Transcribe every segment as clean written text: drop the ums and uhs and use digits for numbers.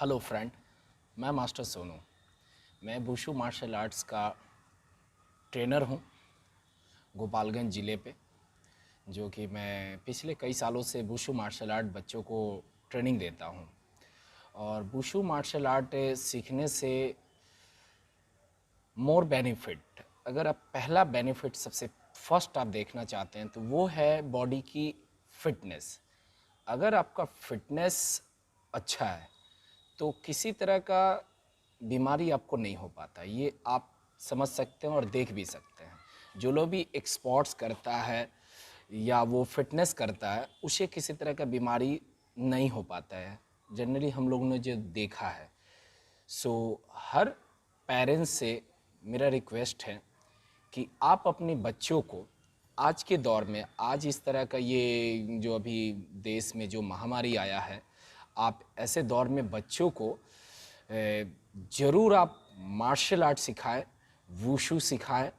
Hello friend, मैं master Sonu. मैं wushu martial arts का ट्रेनर हूँ गोपालगंज ज़िले पे, जो कि मैं पिछले कई सालों से वुशु मार्शल आर्ट बच्चों को ट्रेनिंग देता हूँ। और वुशु मार्शल आर्ट सीखने से मोर बेनिफिट, अगर आप पहला बेनिफिट सबसे फर्स्ट आप देखना चाहते हैं तो वो है बॉडी की फिटनेस। अगर आपका फिटनेस अच्छा है तो किसी तरह का बीमारी आपको नहीं हो पाता, ये आप समझ सकते हैं और देख भी सकते हैं। जो लोग भी एक स्पोर्ट्स करता है या वो फिटनेस करता है उसे किसी तरह का बीमारी नहीं हो पाता है, जनरली हम लोगों ने जो देखा है। सो हर पेरेंट्स से मेरा रिक्वेस्ट है कि आप अपने बच्चों को आज के दौर में, आज इस तरह का ये जो अभी देश में जो महामारी आया है, आप ऐसे दौर में बच्चों को ज़रूर आप मार्शल आर्ट सिखाएं, वुशु सिखाएं,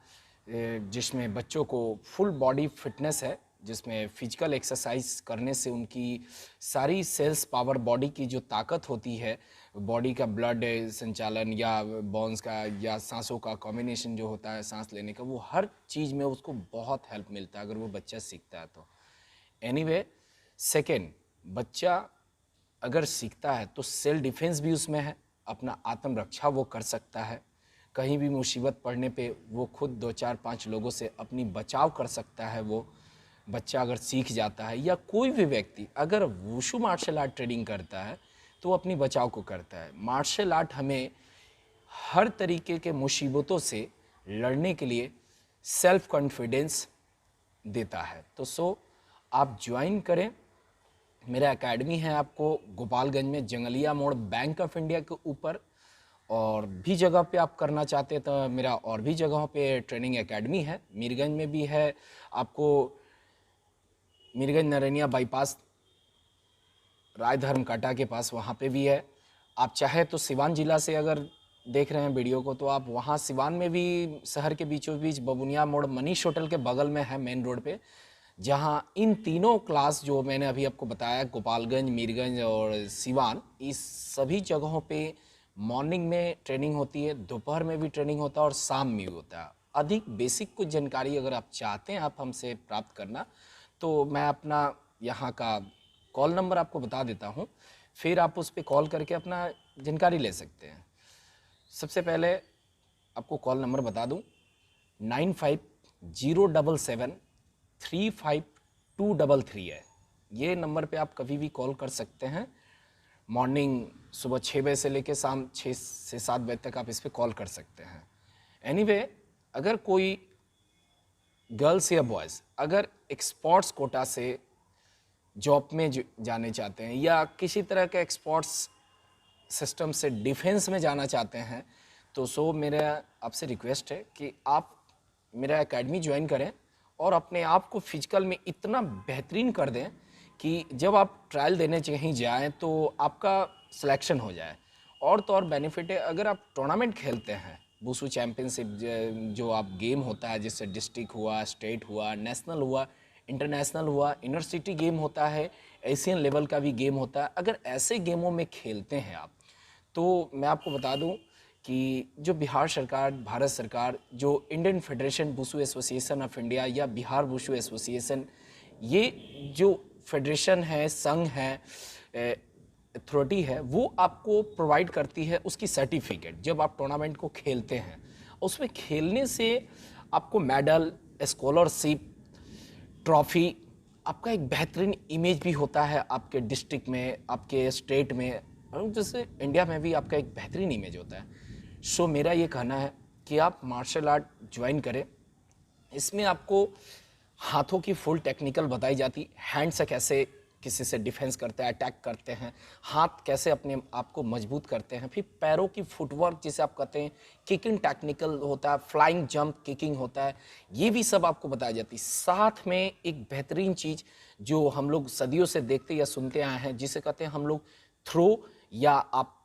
जिसमें बच्चों को फुल बॉडी फिटनेस है, जिसमें फिजिकल एक्सरसाइज करने से उनकी सारी सेल्स पावर, बॉडी की जो ताकत होती है, बॉडी का ब्लड संचालन या बोन्स का या सांसों का कॉम्बिनेशन जो होता है सांस लेने का, वो हर चीज़ में उसको बहुत हेल्प मिलता है अगर वो बच्चा सीखता है तो। एनीवे, सेकेंड, बच्चा अगर सीखता है तो सेल्फ डिफेंस भी उसमें है, अपना आत्मरक्षा वो कर सकता है। कहीं भी मुसीबत पड़ने पे वो खुद 2 4 5 लोगों से अपनी बचाव कर सकता है। वो बच्चा अगर सीख जाता है या कोई भी व्यक्ति अगर वुशु मार्शल आर्ट ट्रेनिंग करता है तो वो अपनी बचाव को करता है। मार्शल आर्ट हमें हर तरीके के मुसीबतों से लड़ने के लिए सेल्फ कॉन्फिडेंस देता है। तो आप ज्वाइन करें। मेरा एकेडमी है आपको गोपालगंज में, जंगलिया मोड़, बैंक ऑफ इंडिया के ऊपर। और भी जगह पे आप करना चाहते हैं तो मेरा और भी जगहों पे ट्रेनिंग एकेडमी है। मीरगंज में भी है आपको, मीरगंज नरैनिया बाईपास राय धर्म काटा के पास, वहाँ पे भी है। आप चाहे तो सिवान जिला से अगर देख रहे हैं वीडियो को तो आप वहाँ सिवान में भी, शहर के बीचों बीच बबुनिया मोड़ मनीष होटल के बगल में है, मेन रोड पे, जहाँ इन तीनों क्लास जो मैंने अभी आपको बताया, गोपालगंज, मीरगंज और सिवान, इस सभी जगहों पे मॉर्निंग में ट्रेनिंग होती है, दोपहर में भी ट्रेनिंग होता है और शाम में भी होता है। अधिक बेसिक कुछ जानकारी अगर आप चाहते हैं आप हमसे प्राप्त करना, तो मैं अपना यहाँ का कॉल नंबर आपको बता देता हूँ, फिर आप उस पर कॉल करके अपना जानकारी ले सकते हैं। सबसे पहले आपको कॉल नंबर बता दूँ, 9507735233 है। ये नंबर पे आप कभी भी कॉल कर सकते हैं। मॉर्निंग सुबह 6 बजे से लेकर शाम 6 से 7 बजे तक आप इस पर कॉल कर सकते हैं। एनीवे, अगर कोई गर्ल्स या बॉयज़ अगर एक स्पोर्ट्स कोटा से जॉब में जाने चाहते हैं या किसी तरह के एक्सपोर्ट्स सिस्टम से डिफेंस में जाना चाहते हैं, तो मेरा आपसे रिक्वेस्ट है कि आप मेरा एकेडमी ज्वाइन करें और अपने आप को फिजिकल में इतना बेहतरीन कर दें कि जब आप ट्रायल देने कहीं जाएं तो आपका सिलेक्शन हो जाए। और तो और बेनिफिट है, अगर आप टूर्नामेंट खेलते हैं, वुशु चैम्पियनशिप जो आप गेम होता है, जिससे डिस्ट्रिक्ट हुआ, स्टेट हुआ, नेशनल हुआ, इंटरनेशनल हुआ, यूनिवर्सिटी गेम होता है, एशियन लेवल का भी गेम होता है, अगर ऐसे गेमों में खेलते हैं आप, तो मैं आपको बता दूं कि जो बिहार सरकार, भारत सरकार, जो Indian federation wushu association of India या बिहार वुशु एसोसिएशन, ये जो फेडरेशन है, संघ है, अथॉरिटी है, वो आपको प्रोवाइड करती है उसकी सर्टिफिकेट जब आप टूर्नामेंट को खेलते हैं। उसमें खेलने से आपको मेडल, स्कॉलरशिप, ट्रॉफी, आपका एक बेहतरीन इमेज भी होता है आपके डिस्ट्रिक्ट में, आपके स्टेट में, और जैसे इंडिया में भी आपका एक बेहतरीन इमेज होता है। सो मेरा ये कहना है कि आप मार्शल आर्ट ज्वाइन करें। इसमें आपको हाथों की फुल टेक्निकल बताई जाती, हैंड से कैसे किसी से डिफेंस करते हैं, अटैक करते हैं, हाथ कैसे अपने आप को मजबूत करते हैं, फिर पैरों की फुटवर्क जिसे आप कहते हैं, किकिंग टेक्निकल होता है, फ्लाइंग जंप किकिंग होता है, ये भी सब आपको बताई जाती। साथ में एक बेहतरीन चीज़ जो हम लोग सदियों से देखते या सुनते आए हैं, जिसे कहते हैं हम लोग थ्रो, या आप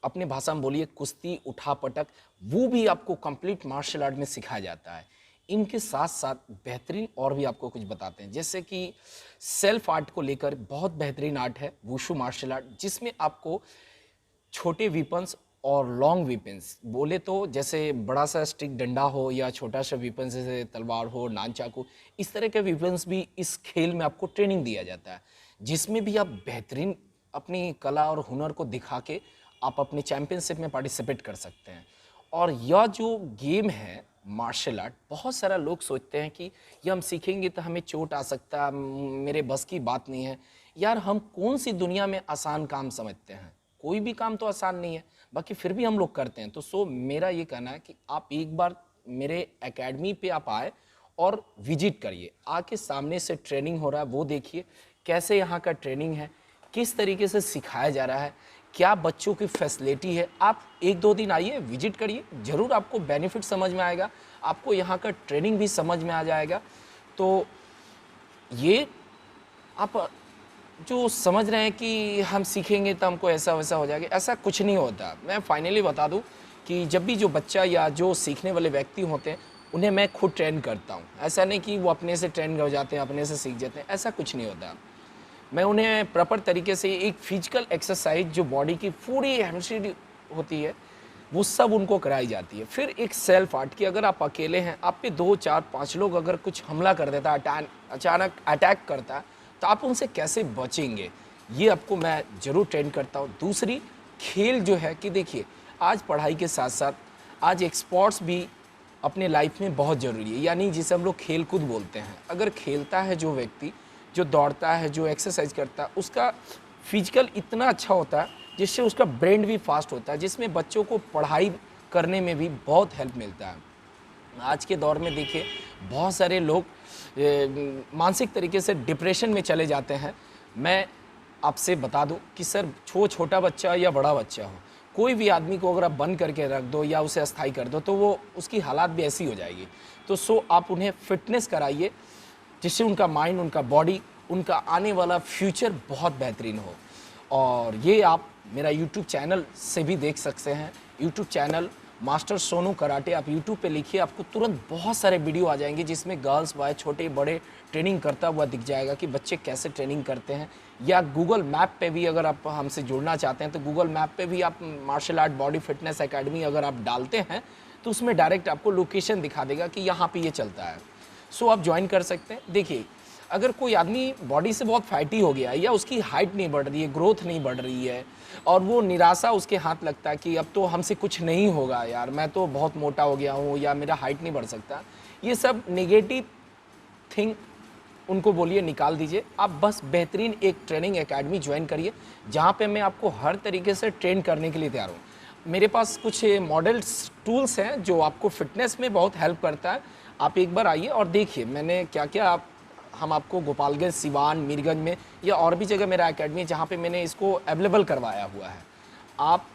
अपने भाषा में बोलिए कुश्ती, उठा पटक, वो भी आपको कंप्लीट मार्शल आर्ट में सिखाया जाता है। इनके साथ साथ बेहतरीन और भी आपको कुछ बताते हैं, जैसे कि सेल्फ आर्ट को लेकर बहुत बेहतरीन आर्ट है वुशु मार्शल आर्ट, जिसमें आपको छोटे वीपन्स और लॉन्ग वीपन्स बोले तो जैसे बड़ा सा स्टिक डंडा हो या छोटा सा वीपन जैसे तलवार हो, नान चाकू, इस तरह के वीपन्स भी इस खेल में आपको ट्रेनिंग दिया जाता है, जिसमें भी आप बेहतरीन अपनी कला और हुनर को दिखा के आप अपने चैंपियनशिप में पार्टिसिपेट कर सकते हैं। और यह जो गेम है मार्शल आर्ट, बहुत सारा लोग सोचते हैं कि ये हम सीखेंगे तो हमें चोट आ सकता है, मेरे बस की बात नहीं है। यार हम कौन सी दुनिया में आसान काम समझते हैं? कोई भी काम तो आसान नहीं है, बाकी फिर भी हम लोग करते हैं। तो मेरा ये कहना है कि आप एक बार मेरे एकेडमी पे आप आए और विजिट करिए, आके सामने से ट्रेनिंग हो रहा है वो देखिए, कैसे यहाँ का ट्रेनिंग है, किस तरीके से सिखाया जा रहा है, क्या बच्चों की फैसिलिटी है। आप एक दो दिन आइए, विजिट करिए, ज़रूर आपको बेनिफिट समझ में आएगा, आपको यहाँ का ट्रेनिंग भी समझ में आ जाएगा। तो ये आप जो समझ रहे हैं कि हम सीखेंगे तो हमको ऐसा वैसा हो जाएगा, ऐसा कुछ नहीं होता। मैं फाइनली बता दूं कि जब भी जो बच्चा या जो सीखने वाले व्यक्ति होते हैं उन्हें मैं खुद ट्रेन करता हूं। ऐसा नहीं कि वो अपने से ट्रेन हो जाते हैं, अपने से सीख जाते हैं, ऐसा कुछ नहीं होता। मैं उन्हें प्रॉपर तरीके से एक फिजिकल एक्सरसाइज जो बॉडी की पूरी हेमस्ट्री होती है वो सब उनको कराई जाती है। फिर एक सेल्फ आर्ट की, अगर आप अकेले हैं, आप पे 2 4 5 लोग अगर कुछ हमला कर देता है, अचानक अटैक करता है, तो आप उनसे कैसे बचेंगे, ये आपको मैं ज़रूर ट्रेन करता हूँ। दूसरी, खेल जो है कि देखिए आज पढ़ाई के साथ साथ आज स्पोर्ट्स भी अपने लाइफ में बहुत ज़रूरी है, यानी जिसे हम लोग खेल कूद बोलते हैं। अगर खेलता है जो व्यक्ति, जो दौड़ता है, जो एक्सरसाइज करता है, उसका फिजिकल इतना अच्छा होता है जिससे उसका ब्रेन भी फास्ट होता है, जिसमें बच्चों को पढ़ाई करने में भी बहुत हेल्प मिलता है। आज के दौर में देखिए बहुत सारे लोग मानसिक तरीके से डिप्रेशन में चले जाते हैं। मैं आपसे बता दूं कि सर छोटा बच्चा या बड़ा बच्चा हो, कोई भी आदमी को अगर आप बंद करके रख दो या उसे अस्थाई कर दो तो वो उसकी हालात भी ऐसी हो जाएगी। तो आप उन्हें फिटनेस कराइए जिससे उनका माइंड, उनका बॉडी, उनका आने वाला फ्यूचर बहुत बेहतरीन हो। और ये आप मेरा यूट्यूब चैनल से भी देख सकते हैं। YouTube channel master Sonu karate, आप यूट्यूब पे लिखिए, आपको तुरंत बहुत सारे वीडियो आ जाएंगे जिसमें गर्ल्स बॉय छोटे बड़े ट्रेनिंग करता हुआ दिख जाएगा कि बच्चे कैसे ट्रेनिंग करते हैं। या गूगल मैप पे भी अगर आप हमसे जुड़ना चाहते हैं तो गूगल मैप पे भी आप martial art body fitness academy अगर आप डालते हैं तो उसमें डायरेक्ट आपको लोकेशन दिखा देगा कि यहाँ पे ये चलता है। आप ज्वाइन कर सकते हैं। देखिए अगर कोई आदमी बॉडी से बहुत फैटी हो गया या उसकी हाइट नहीं बढ़ रही है, ग्रोथ नहीं बढ़ रही है और वो निराशा उसके हाथ लगता है कि अब तो हमसे कुछ नहीं होगा यार, मैं तो बहुत मोटा हो गया हूँ या मेरा हाइट नहीं बढ़ सकता, ये सब नेगेटिव थिंग उनको बोलिए निकाल दीजिए। आप बस बेहतरीन एक ट्रेनिंग एकेडमी ज्वाइन करिए जहाँ पे मैं आपको हर तरीके से ट्रेन करने के लिए तैयार हूँ। मेरे पास कुछ मॉडल्स टूल्स हैं जो आपको फिटनेस में बहुत हेल्प करता है। आप एक बार आइए और देखिए मैंने क्या क्या हम आपको गोपालगंज, सिवान, मीरगंज में या और भी जगह मेरा एकेडमी है जहाँ पे मैंने इसको अवेलेबल करवाया हुआ है। आप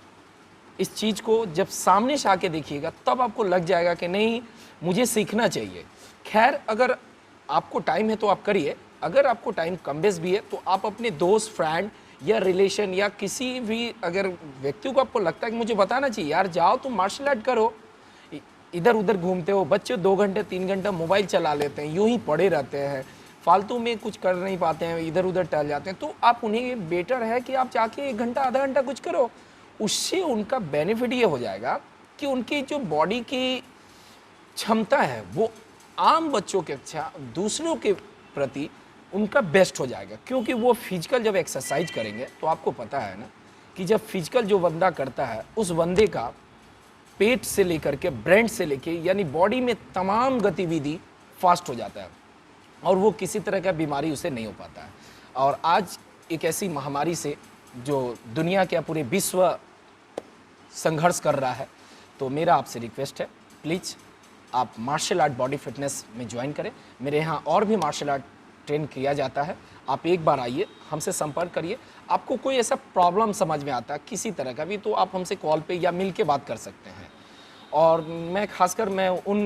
इस चीज़ को जब सामने से आके देखिएगा तब आपको लग जाएगा कि नहीं मुझे सीखना चाहिए। खैर अगर आपको टाइम है तो आप करिए, अगर आपको टाइम कम बेस भी है तो आप अपने दोस्त, फ्रेंड या रिलेशन या किसी भी अगर व्यक्ति को आपको लगता है कि मुझे बताना चाहिए यार जाओ तुम मार्शल आर्ट करो, इधर उधर घूमते हो, बच्चे 2 घंटे 3 घंटा मोबाइल चला लेते हैं, यूं ही पड़े रहते हैं, फालतू में कुछ कर नहीं पाते हैं, इधर उधर टहल जाते हैं, तो आप उन्हें बेटर है कि आप जाके 1 घंटा आधा घंटा कुछ करो। उससे उनका बेनिफिट ये हो जाएगा कि उनकी जो बॉडी की क्षमता है वो आम बच्चों के अच्छा दूसरों के प्रति उनका बेस्ट हो जाएगा। क्योंकि वो फिजिकल जब एक्सरसाइज करेंगे तो आपको पता है ना कि जब फिजिकल जो बंदा करता है उस बंदे का पेट से लेकर के ब्रेन से लेके यानी बॉडी में तमाम गतिविधि फास्ट हो जाता है और वो किसी तरह का बीमारी उसे नहीं हो पाता है। और आज एक ऐसी महामारी से जो दुनिया के पूरे विश्व संघर्ष कर रहा है, तो मेरा आपसे रिक्वेस्ट है प्लीज़ आप मार्शल आर्ट बॉडी फिटनेस में ज्वाइन करें। मेरे यहाँ और भी मार्शल आर्ट ट्रेन किया जाता है, आप एक बार आइए, हमसे संपर्क करिए। आपको कोई ऐसा प्रॉब्लम समझ में आता है किसी तरह का भी तो आप हमसे कॉल पे या मिल के बात कर सकते हैं। और मैं खासकर मैं उन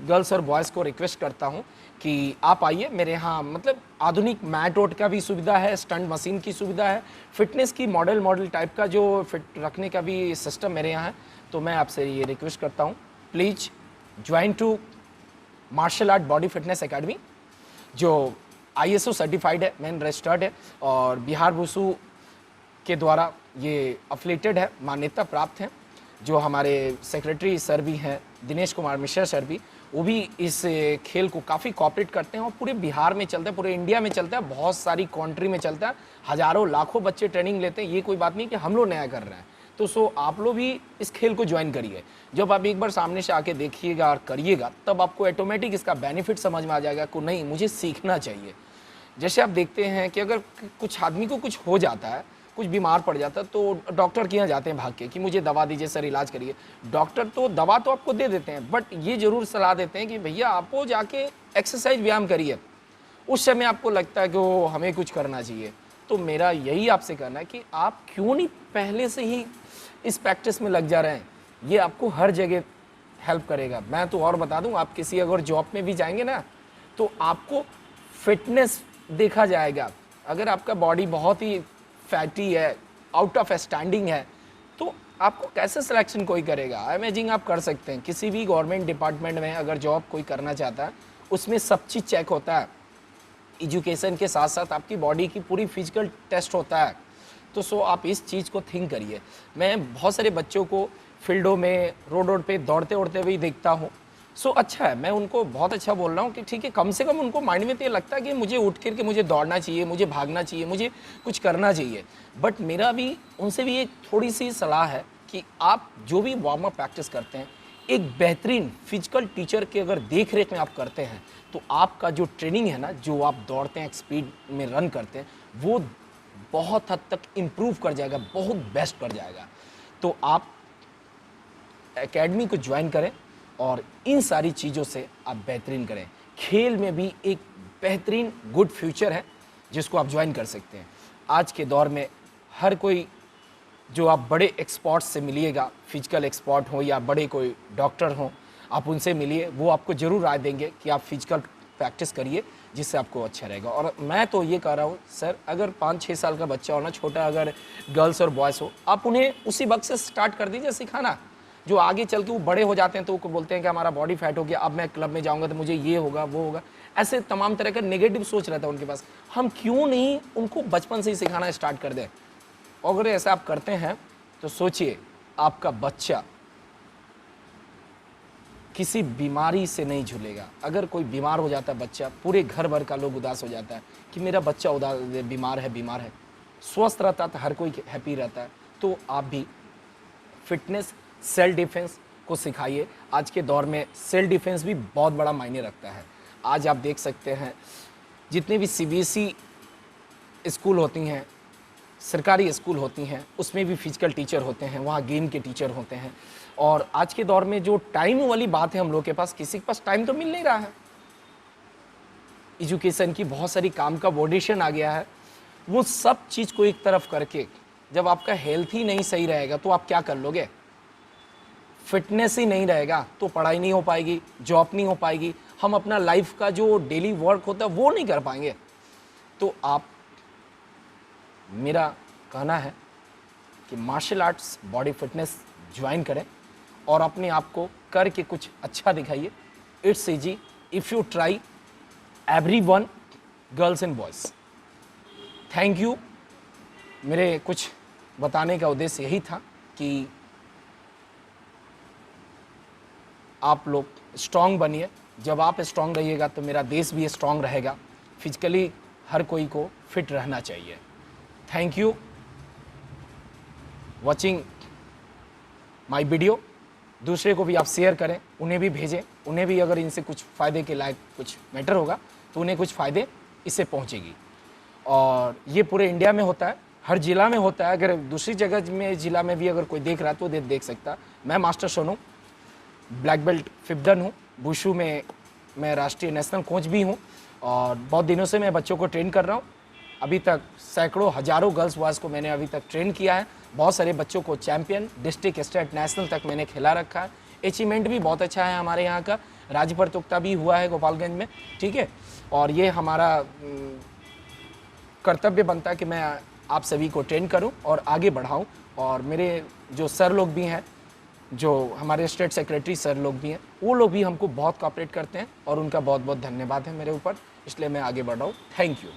गर्ल्स और बॉयज़ को रिक्वेस्ट करता हूं कि आप आइए मेरे यहाँ, मतलब आधुनिक मैट रोड का भी सुविधा है, स्टंट मशीन की सुविधा है, फिटनेस की मॉडल टाइप का जो फिट रखने का भी सिस्टम मेरे यहाँ है। तो मैं आपसे ये रिक्वेस्ट करता हूँ please join to martial art body fitness academy जो ISO सर्टिफाइड है, मैन रजिस्टर्ड है और बिहार वुसु के द्वारा ये अफिलेटेड है, मान्यता प्राप्त है। जो हमारे सेक्रेटरी सर भी हैं, दिनेश कुमार मिश्रा सर भी, वो भी इस खेल को काफ़ी कोऑपरेट करते हैं और पूरे बिहार में चलता है, पूरे इंडिया में चलता है, बहुत सारी कंट्री में चलता है, हज़ारों लाखों बच्चे ट्रेनिंग लेते हैं। ये कोई बात नहीं कि हम लोग नया कर रहे हैं। तो आप लोग भी इस खेल को ज्वाइन करिए। जब आप एक बार सामने से आके देखिएगा और करिएगा, तब आपको ऑटोमेटिक इसका बेनिफिट समझ में आ जाएगा कि नहीं, मुझे सीखना चाहिए। जैसे आप देखते हैं कि अगर कुछ आदमी को कुछ हो जाता है, कुछ बीमार पड़ जाता है, तो डॉक्टर के यहाँ जाते हैं भाग के कि मुझे दवा दीजिए सर, इलाज करिए। डॉक्टर तो दवा तो आपको दे देते हैं, बट ये ज़रूर सलाह देते हैं कि भैया आपको जाके एक्सरसाइज व्यायाम करिए। उस समय आपको लगता है कि वो हमें कुछ करना चाहिए। तो मेरा यही आपसे कहना है कि आप क्यों नहीं पहले से ही इस प्रैक्टिस में लग जा रहे हैं। ये आपको हर जगह हेल्प करेगा। मैं तो और बता दूं, आप किसी अगर जॉब में भी जाएंगे ना, तो आपको फिटनेस देखा जाएगा। अगर आपका बॉडी बहुत ही फैटी है, आउट ऑफ स्टैंडिंग है, तो आपको कैसे सिलेक्शन कोई करेगा। इमेजिंग आप कर सकते हैं, किसी भी गवर्नमेंट डिपार्टमेंट में अगर जॉब कोई करना चाहता है, उसमें सब चीज़ चेक होता है। एजुकेशन के साथ साथ आपकी बॉडी की पूरी फिजिकल टेस्ट होता है। तो आप इस चीज़ को थिंक करिए। मैं बहुत सारे बच्चों को फील्डों में, रोड पे दौड़ते उड़ते हुए देखता हूँ। अच्छा है, मैं उनको बहुत अच्छा बोल रहा हूँ कि ठीक है, कम से कम उनको माइंड में तो ये लगता है कि मुझे उठ कर के मुझे दौड़ना चाहिए, मुझे भागना चाहिए, मुझे कुछ करना चाहिए। बट मेरा भी उनसे भी एक थोड़ी सी सलाह है कि आप जो भी वार्म अप प्रैक्टिस करते हैं, एक बेहतरीन फिजिकल टीचर के अगर देख रेख में आप करते हैं, तो आपका जो ट्रेनिंग है ना, जो आप दौड़ते हैं, स्पीड में रन करते हैं, वो बहुत हद तक इम्प्रूव कर जाएगा, बहुत बेस्ट कर जाएगा। तो आप एकेडमी को ज्वाइन करें और इन सारी चीज़ों से आप बेहतरीन करें। खेल में भी एक बेहतरीन गुड फ्यूचर है जिसको आप ज्वाइन कर सकते हैं। आज के दौर में हर कोई, जो आप बड़े एक्सपर्ट्स से मिलिएगा, फिजिकल एक्सपर्ट हो या बड़े कोई डॉक्टर हो, आप उनसे मिलिए, वो आपको ज़रूर राय देंगे कि आप फिजिकल प्रैक्टिस करिए, जिससे आपको अच्छा रहेगा। और मैं तो ये कह रहा हूँ सर, अगर 5-6 साल का बच्चा हो ना, छोटा, अगर गर्ल्स और बॉयज़ हो, आप उन्हें उसी वक्त से स्टार्ट कर दीजिए सिखाना। जो आगे चल के वो बड़े हो जाते हैं तो वो बोलते हैं कि हमारा बॉडी फैट हो गया, अब मैं क्लब में जाऊंगा तो मुझे ये होगा, वो होगा, ऐसे तमाम तरह का नेगेटिव सोच रहता है उनके पास। हम क्यों नहीं उनको बचपन से ही सिखाना स्टार्ट कर दें। अगर ऐसा आप करते हैं तो सोचिए, आपका बच्चा किसी बीमारी से नहीं झूलेगा। अगर कोई बीमार हो जाता है बच्चा, पूरे घर भर का लोग उदास हो जाता है कि मेरा बच्चा बीमार है। स्वस्थ रहता तो हर कोई हैप्पी रहता है। तो आप भी फिटनेस, सेल्फ डिफेंस को सिखाइए। आज के दौर में सेल्फ डिफेंस भी बहुत बड़ा मायने रखता है। आज आप देख सकते हैं, जितने भी सीबीएसई स्कूल होती हैं, सरकारी स्कूल होती हैं, उसमें भी फिजिकल टीचर होते हैं, वहाँ गेम के टीचर होते हैं। और आज के दौर में जो टाइम वाली बात है, हम लोग के पास, किसी के पास टाइम तो मिल नहीं रहा है। एजुकेशन की बहुत सारी काम का बॉर्डेशन आ गया है। वो सब चीज़ को एक तरफ करके, जब आपका हेल्थ ही नहीं सही रहेगा तो आप क्या कर लोगे। फिटनेस ही नहीं रहेगा तो पढ़ाई नहीं हो पाएगी, जॉब नहीं हो पाएगी, हम अपना लाइफ का जो डेली वर्क होता है वो नहीं कर पाएंगे। तो आप, मेरा कहना है कि martial arts, body fitness join करें और अपने आप को करके कुछ अच्छा दिखाइए। It's easy if you try, everyone, girls and boys. Thank you. मेरे कुछ बताने का उद्देश्य यही था कि आप लोग स्ट्रांग बनिए। जब आप स्ट्रांग रहिएगा तो मेरा देश भी स्ट्रांग रहेगा। फिजिकली हर कोई को फिट रहना चाहिए। Thank you watching my video. दूसरे को भी आप शेयर करें, उन्हें भी भेजें, उन्हें भी अगर इनसे कुछ फ़ायदे के लायक कुछ मैटर होगा तो उन्हें कुछ फ़ायदे इससे पहुंचेगी। और ये पूरे इंडिया में होता है, हर ज़िला में होता है। अगर दूसरी जगह में, ज़िला में भी अगर कोई देख रहा है तो देख सकता। मैं master Sonu, black belt 5th Dan हूँ। वुशु में मैं राष्ट्रीय नेशनल कोच भी हूँ और बहुत दिनों से मैं बच्चों को ट्रेन कर रहा हूँ। अभी तक सैकड़ों, हज़ारों गर्ल्स बॉयज़ को मैंने अभी तक ट्रेन किया है। बहुत सारे बच्चों को चैंपियन, डिस्ट्रिक्ट, स्टेट, नेशनल तक मैंने खिला रखा है। अचीवमेंट भी बहुत अच्छा है हमारे यहाँ का। राज्य प्रतियोगिता भी हुआ है गोपालगंज में, ठीक है। और ये हमारा कर्तव्य बनता है कि मैं आप सभी को ट्रेन करूं और आगे बढ़ाऊं। और मेरे जो सर लोग भी हैं, जो हमारे स्टेट सेक्रेटरी सर लोग भी हैं, वो लोग भी हमको बहुत कोऑपरेट करते हैं और उनका बहुत बहुत धन्यवाद है मेरे ऊपर। इसलिए मैं आगे बढ़ रहा हूँ। Thank you.